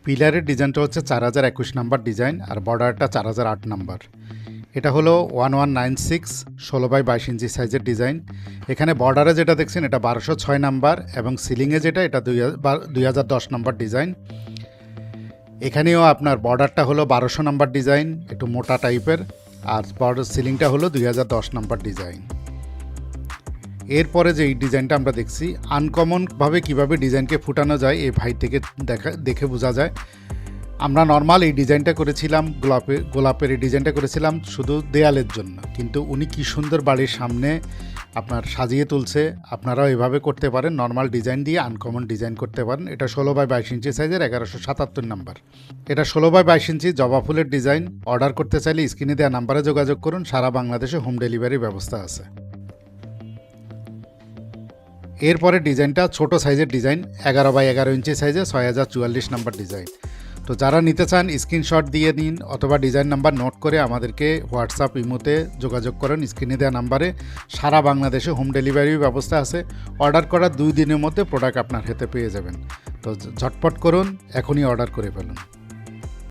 পিলারের ডিজাইনটা হচ্ছে 4021 নাম্বার ডিজাইন, আর বর্ডারটা 4008 নাম্বার। এটা হলো 1196 16x22 ইঞ্চি সাইজের ডিজাইন। এখানে বর্ডারে যেটা দেখছেন এটা 1206 নাম্বার, এবং সিলিংয়ে যেটা এটা 2010 নাম্বার ডিজাইন। এখানেও আপনার বর্ডারটা হলো 1200 নাম্বার ডিজাইন, একটু মোটা টাইপের, আর বর্ডার সিলিংটা হলো 2010 নাম্বার ডিজাইন। এরপরে যে এই ডিজাইনটা আমরা দেখছি, আনকমনভাবে কিভাবে ডিজাইনকে ফুটানো যায় এই ভাই থেকে দেখে বোঝা যায়। আমরা নর্মাল এই ডিজাইনটা করেছিলাম, গোলাপের এই ডিজাইনটা করেছিলাম শুধু দেয়ালের জন্য, কিন্তু উনি কি সুন্দর বাড়ির সামনে আপনার সাজিয়ে তুলছে। আপনারাও এভাবে করতে পারেন, নর্মাল ডিজাইন দিয়ে আনকমন ডিজাইন করতে পারেন। এটা 16x22 ইঞ্চি সাইজের 1177 নাম্বার। এটা 16x22 ইঞ্চি জবা ফুলের ডিজাইন। অর্ডার করতে চাইলে স্ক্রিনে দেওয়া নাম্বারে যোগাযোগ করুন। সারা বাংলাদেশে হোম ডেলিভারির ব্যবস্থা আছে। এরপরে ডিজাইনটা ছোট সাইজের ডিজাইন, 11x11 ইঞ্চি সাইজে 6044 নাম্বার ডিজাইন। তো যারা নিতে চান স্ক্রিনশট দিয়ে নিন, অথবা ডিজাইন নাম্বার নোট করে আমাদেরকে হোয়াটসঅ্যাপ ইমোতে যোগাযোগ করেন স্ক্রিনে দেওয়া নাম্বারে। সারা বাংলাদেশে হোম ডেলিভারির ব্যবস্থা আছে। অর্ডার করার 2 দিনের মধ্যে প্রোডাক্ট আপনার হাতে পেয়ে যাবেন। তো ঝটপট করুন, এখনই অর্ডার করে ফেলুন।